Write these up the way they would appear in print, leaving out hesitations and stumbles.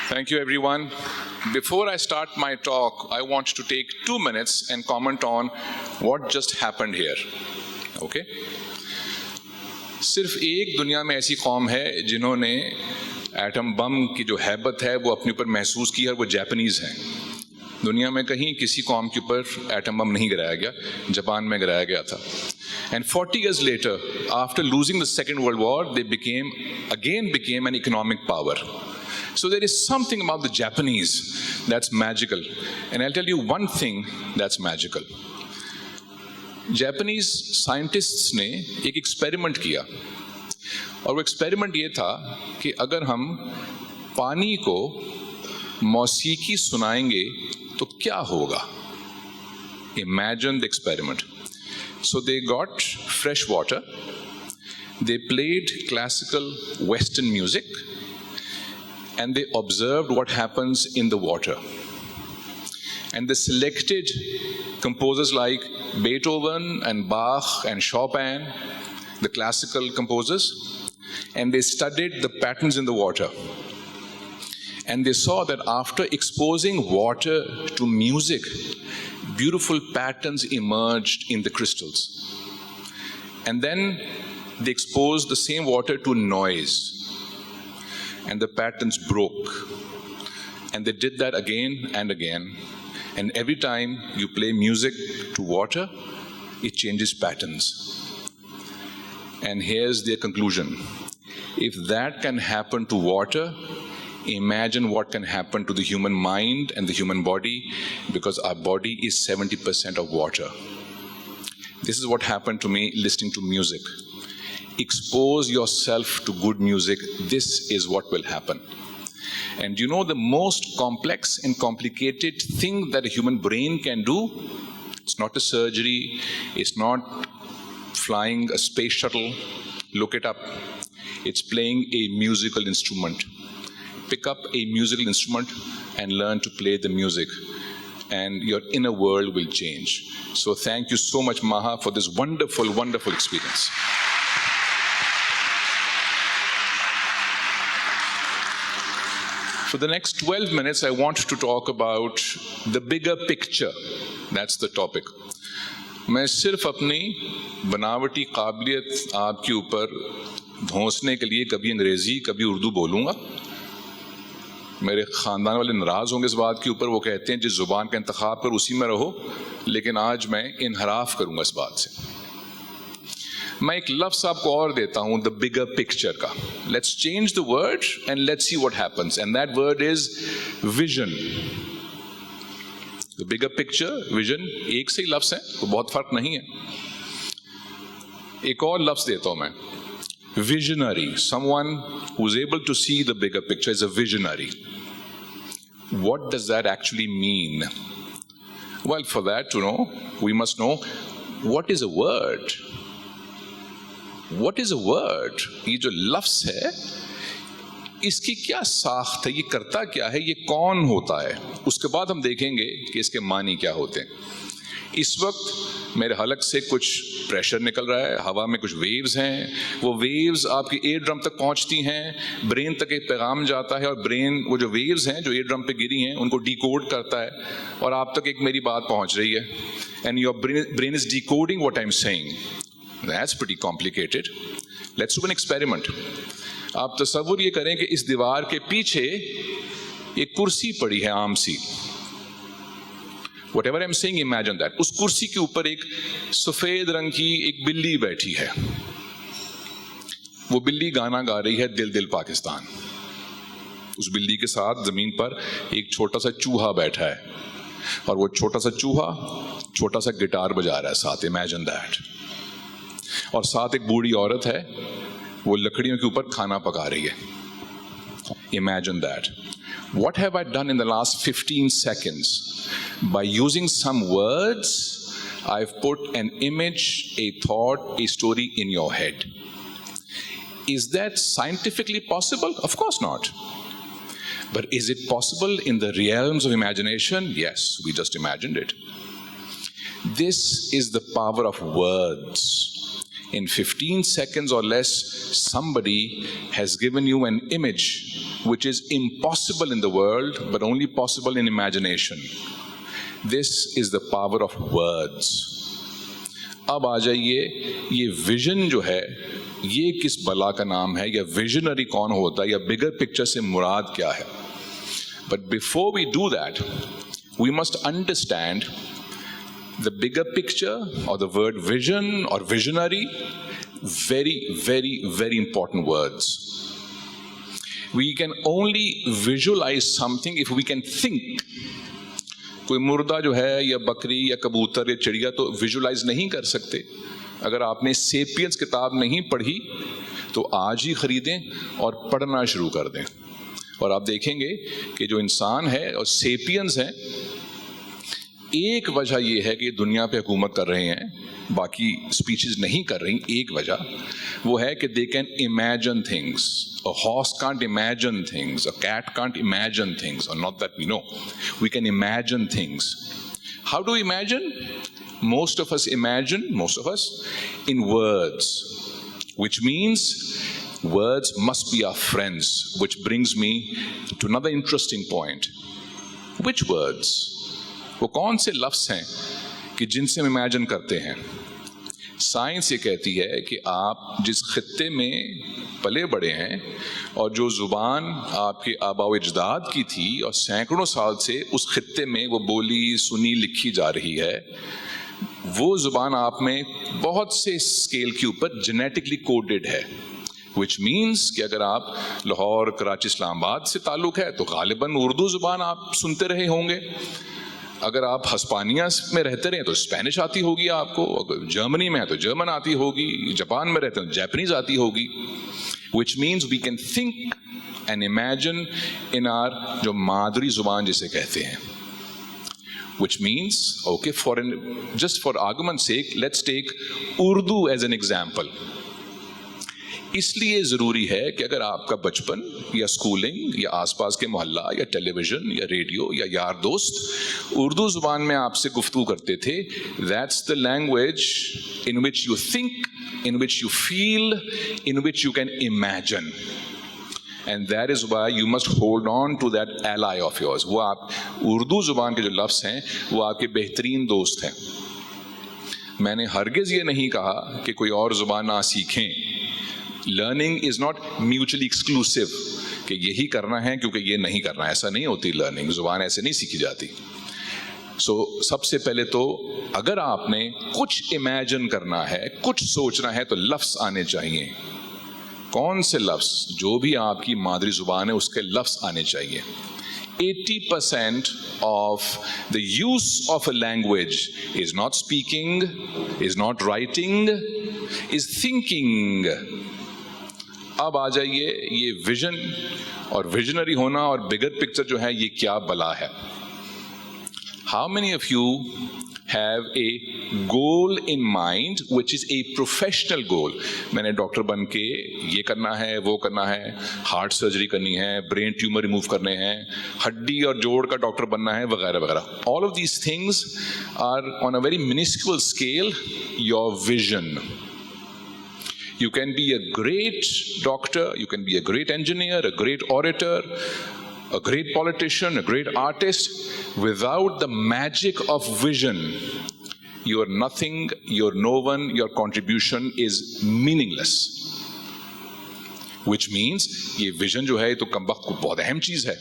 Thank you, everyone. Before I start my talk, I want to take 2 minutes and comment on what just happened here. Okay? सिर्फ एक दुनिया में ऐसी कौम है जिन्होंने एटम बम की जो हैबत है वो अपने ऊपर महसूस की है, वो जापानीज़ हैं. दुनिया में कहीं किसी कौम के ऊपर एटम बम नहीं गिराया गया, जापान में गिराया गया था. And 40 years later, after losing the Second World War, they became an economic power. So there is something about the Japanese that's magical. And I'll tell you one thing that's magical. Japanese scientists ने एक experiment किया, और वो experiment ये था कि अगर हम पानी को मौसीकी सुनाएंगे तो क्या होगा. Imagine the experiment. So they got fresh water, they played classical Western music, and they observed what happens in the water. And they selected composers like Beethoven and Bach and Chopin, the classical composers, and they studied the patterns in the water. And they saw that after exposing water to music, beautiful patterns emerged in the crystals. And then they exposed the same water to noise, and the patterns broke. And they did that again and again. And every time you play music to water, it changes patterns. And here's their conclusion. If that can happen to water, imagine what can happen to the human mind and the human body, because our body is 70% of water. This is what happened to me listening to music. Expose yourself to good music. This is what will happen. And you know the most complex and complicated thing that a human brain can do? It's not a surgery. It's not flying a space shuttle. Look it up. It's playing a musical instrument. Pick up a musical instrument and learn to play the music, and your inner world will change. So thank you so much, Maha, for this wonderful, wonderful experience. For the next 12 minutes, I want to talk about the bigger picture. That's the topic. मैं सिर्फ अपनी बनावटी काबिलियत आपके ऊपर धोंसने के लिए कभी अंग्रेजी कभी उर्दू बोलूँगा. मेरे ख़ानदान वाले नाराज़ होंगे इस बात के ऊपर. वो कहते हैं जिस ज़ुबान का इंतखाब कर उसी में रहो, लेकिन आज मैं इनहराफ करूँगा इस बात से. मैं एक लफ्ज़ आपको और देता हूँ, द बिगर पिक्चर का. Let's change the word and let's see what happens, and that word is vision. The bigger picture, vision, एक से ही लफ्ज़ है तो बहुत फ़र्क नहीं है. एक और लफ्ज़ देता हूँ मैं, visionary. Someone who's able to see the bigger picture is a visionary. What does that actually mean? Well, for that to know, we must know what is a word. What is a word? ये जो लफ्ज़ है, इसकी क्या साख्त है, ये करता क्या है, ये कौन होता है. उसके बाद हम देखेंगे कि इसके मानी क्या होते हैं. इस वक्त मेरे हलक से कुछ प्रेशर निकल रहा है, हवा में कुछ वेव्स हैं. वो वेव्स आपकी एयर ड्रम तक पहुंचती हैं, ब्रेन तक एक पैगाम जाता है, और ब्रेन वो जो वेव्स हैं जो एयर ड्रम पे गिरी हैं उनको डिकोड करता है, और आप तक एक मेरी बात पहुंच रही है. And your brain is decoding what I am saying. That's pretty complicated. Let's do an experiment. आप तसव्वुर ये करें कि इस दीवार के पीछे एक कुर्सी पड़ी है आम सी. Whatever I'm saying, imagine that. उस कुर्सी के ऊपर एक सफेद रंग की एक बिल्ली बैठी है. वो बिल्ली गाना गा रही है, दिल दिल पाकिस्तान. उस बिल्ली के साथ जमीन पर एक छोटा सा चूहा बैठा है, और वो छोटा सा चूहा छोटा सा गिटार बजा रहा है साथ. Imagine that. और साथ एक बूढ़ी औरत है, वो लकड़ियों के ऊपर खाना पका रही है. Imagine that. What have I done in the last 15 seconds? By using some words, I've put an image, a thought, a story in your head. Is that scientifically possible? Of course not. But is it possible in the realms of imagination? Yes, we just imagined it. This is the power of words. In 15 seconds or less, somebody has given you an image which is impossible in the world but only possible in imagination. This is the power of words. अब आ जाइए, ये vision जो है ये किस बला का नाम है, या विजनरी कौन होता है, या बिगर पिक्चर से मुराद क्या है. But before we do that, we must understand the bigger picture, or the word vision or visionary. Very, very, very important words. We can only visualize something if we can think. कोई मुर्दा जो है या बकरी या कबूतर या चिड़िया तो विजुलाइज नहीं कर सकते. अगर आपने सेपियंस किताब नहीं पढ़ी तो आज ही खरीदें और पढ़ना शुरू कर दें, और आप देखेंगे कि जो इंसान है और सेपियंस हैं, एक वजह ये है कि दुनिया पे हुकूमत कर रहे हैं, बाकी स्पीशीज नहीं कर रही. एक वजह वो है कि they can imagine things. A horse can't imagine things, a cat can't imagine things, or not that we know. We can imagine things. How do we imagine? Most of us imagine, in words, which means words must be our friends, which brings me to another interesting point. Which words? वो कौन से लफ्ज़ हैं कि जिनसे हम imagine करते हैं? साइंस ये कहती है कि आप जिस खित्ते में पले बड़े हैं और जो ज़ुबान आपके आबाओ अजदाद की थी और सैकड़ों साल से उस खित्ते में वो बोली सुनी लिखी जा रही है, वो ज़ुबान आप में बहुत से स्केल के ऊपर जेनेटिकली कोडेड है. Which means कि अगर आप लाहौर, कराची, इस्लामाबाद से ताल्लुक़ है तो गालिबन उर्दू ज़ुबान आप सुनते रहे होंगे. अगर आप हस्पानिया में रहते रहे तो स्पेनिश आती होगी आपको, अगर जर्मनी में है तो जर्मन आती होगी, जापान में रहते हैं तो जैपनीज आती होगी. Which means we can think and imagine in our जो मादरी ज़ुबान जिसे कहते हैं. Which means, okay, just for argument's sake, let's take Urdu as an example. इसलिए ज़रूरी है कि अगर आपका बचपन या स्कूलिंग या आसपास के मोहल्ला या टेलीविज़न या रेडियो या यार दोस्त उर्दू ज़ुबान में आपसे गुफ्तगू करते थे, that's the language in which you think, in which you feel, in which you can imagine. And that is why you must hold on to that ally of yours. वो आप उर्दू ज़ुबान के जो लफ्ज़ हैं वो आपके बेहतरीन दोस्त हैं. मैंने हरगिज़ ये नहीं कहा कि कोई और ज़ुबान ना सीखें. Learning is not mutually exclusive कि यही करना है क्योंकि ये नहीं करना है. ऐसा नहीं होती लर्निंग. ज़ुबान ऐसे नहीं सीखी जाती. सबसे पहले तो अगर आपने कुछ इमेजिन करना है, कुछ सोचना है, तो लफ्ज़ आने चाहिए. कौन से लफ्ज़? जो भी आपकी मादरी ज़ुबान है उसके लफ्ज़ आने चाहिए. 80% of the use of a language is not speaking, is not writing, is thinking. अब आ जाइए, ये विजन और विजनरी होना और बिगर पिक्चर जो है ये क्या बला है. How many of you have a goal in mind which is a professional goal? मैंने डॉक्टर बन के ये करना है, वो करना है, हार्ट सर्जरी करनी है, ब्रेन ट्यूमर रिमूव करने हैं, हड्डी और जोड़ का डॉक्टर बनना है, वगैरह वगैरह. All of these things are on a very minuscule scale your vision. You can be a great doctor, you can be a great engineer, a great orator, a great politician, a great artist. Without the magic of vision, you are nothing, you're no one, your contribution is meaningless. Which means, ये vision जो है तो कमबख्त को बहुत अहम चीज़ है.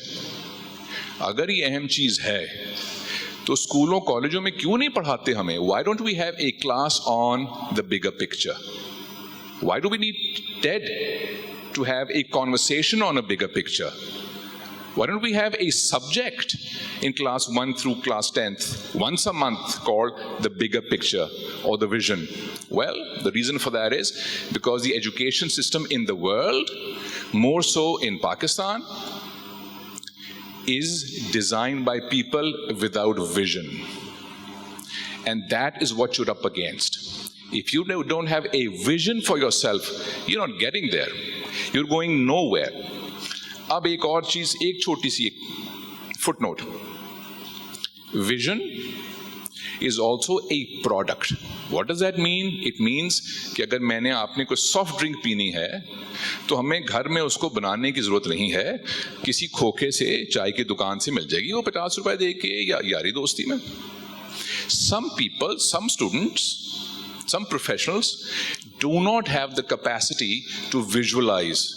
अगर ये अहम चीज़ है तो स्कूलों कॉलेजों में क्यों नहीं पढ़ाते हमें? Why don't we have a class on the bigger picture? Why do we need TED to have a conversation on a bigger picture? Why don't we have a subject in class 1 through class 10th once a month called the bigger picture or the vision? Well, the reason for that is because the education system in the world, more so in Pakistan, is designed by people without vision. And that is what you're up against. If you don't have a vision for yourself, you're not getting there. You're going nowhere. अब एक और चीज़, एक छोटी सी footnote. Vision is also a product. What does that mean? It means कि अगर मैंने आपने कोई सॉफ्ट ड्रिंक पीनी है तो हमें घर में उसको बनाने की ज़रूरत नहीं है, किसी खोखे से चाय की दुकान से मिल जाएगी वो 50 रुपए दे के या यारी दोस्ती में. Some people, some students, some professionals do not have the capacity to visualize.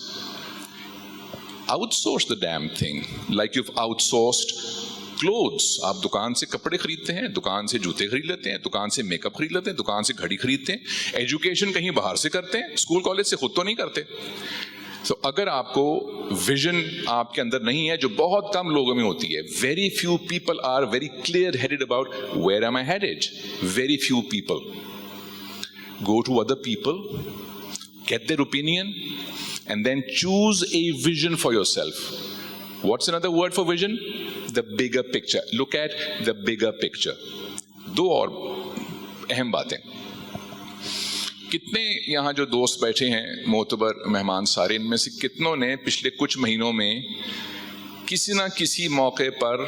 Outsource the damn thing, like you've outsourced clothes. आप दुकान से कपड़े खरीदते हैं, दुकान से जूते खरीद लेते हैं, दुकान से मेकअप खरीद लेते हैं, दुकान से घड़ी खरीदते हैं. एजुकेशन कहीं बाहर से करते हैं, स्कूल कॉलेज से खुद तो नहीं करते. So, अगर आपको विजन आपके अंदर नहीं है, जो बहुत कम लोगों में होती है, very few people are very clear headed about where am I headed. Very few people. Go to other people, get their opinion, and then choose a vision for yourself. What's another word for vision? The bigger picture. Look at the bigger picture. दो और अहम बातें. कितने यहाँ जो दोस्त बैठे हैं, मोतबर मेहमान सारे, इनमें से कितनों ने पिछले कुछ महीनों में किसी ना किसी मौके पर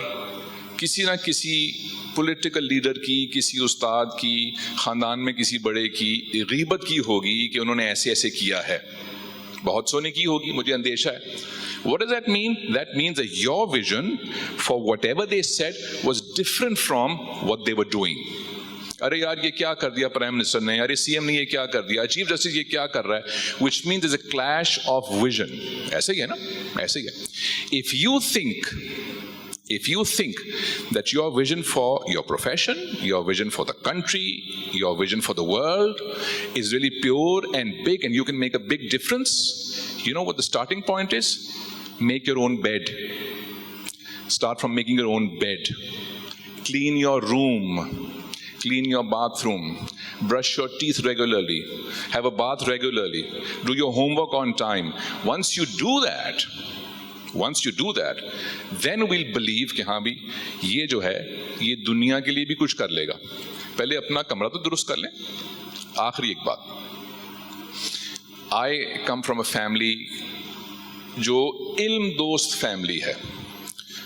किसी ना किसी पॉलिटिकल लीडर की, किसी उस्ताद की, ख़ानदान में किसी बड़े की ग़ीबत की होगी कि उन्होंने ऐसे ऐसे किया है? बहुत सोने की होगी, मुझे अंदेशा है. What does that mean? That means that your vision for whatever they said was different from what they were doing. अरे यार ये क्या कर दिया प्राइम मिनिस्टर ने, अरे सीएम ने ये क्या कर दिया, चीफ जस्टिस ये क्या कर रहा है, which means there's a clash of vision. ऐसे ही है ना, ऐसे ही है. If you think that your vision for your profession, your vision for the country, your vision for the world is really pure and big and you can make a big difference, you know what the starting point is? Make your own bed. Start from making your own bed. Clean your room. Clean your bathroom. Brush your teeth regularly. Have a bath regularly. Do your homework on time. Once you do that, then we'll believe कि हाँ भी ये जो है ये दुनिया के लिए भी कुछ कर लेगा. पहले अपना कमरा तो दुरुस्त कर लें. आखिरी एक बात, I come from a family जो इल्म दोस्त फैमिली है.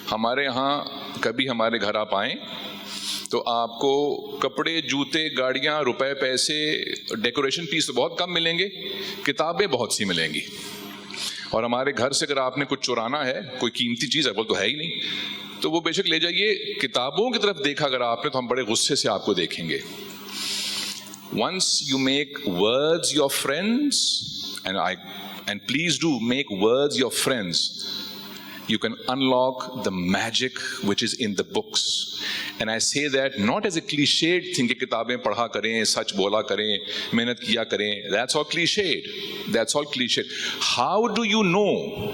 हमारे यहाँ कभी हमारे घर आप आएँ तो आपको कपड़े, जूते, गाड़ियाँ, रुपए, पैसे, डेकोरेशन पीस तो बहुत कम मिलेंगे, किताबें बहुत सी मिलेंगी. और हमारे घर से अगर आपने कुछ चुराना है, कोई कीमती चीज़ है, वो तो है ही नहीं, तो वो बेशक ले जाइए. किताबों की तरफ देखा अगर आपने तो हम बड़े गुस्से से आपको देखेंगे. Once you make words your friends, and please do make words your friends, you can unlock the magic which is in the books. And I say that not as a cliched thing कि किताबें पढ़ा करें, सच बोला करें, मेहनत किया करें. That's all cliched. That's all cliched. How do you know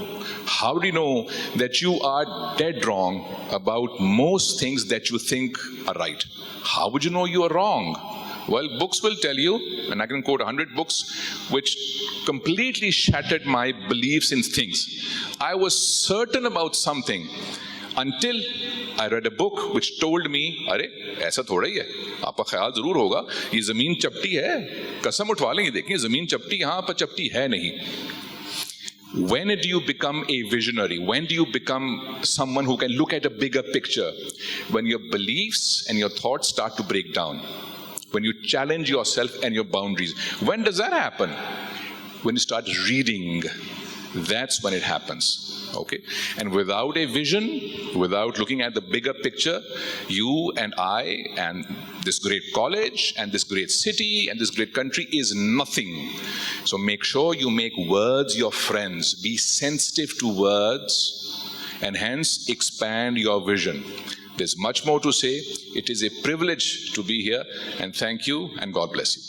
that you are dead wrong about most things that you think are right? How would you know you are wrong? Well, books will tell you, and I can quote 100 books which completely shattered my beliefs in things. I was certain about something until I read a book which told me, अरे ऐसा थोड़ा ही है, आपका ख्याल जरूर होगा, ये जमीन चपटी है, कसम उठवा लेंगे, देखिए जमीन चपटी, यहाँ पर चपटी है नहीं. When do you become a visionary? When do you become someone who can look at a bigger picture? When your beliefs and your thoughts start to break down. When you challenge yourself and your boundaries. When does that happen? When you start reading. That's when it happens. Okay? And without a vision, without looking at the bigger picture, you and I and this great college and this great city and this great country is nothing. So make sure you make words your friends. Be sensitive to words and hence expand your vision. There's much more to say. It is a privilege to be here, and thank you and God bless you.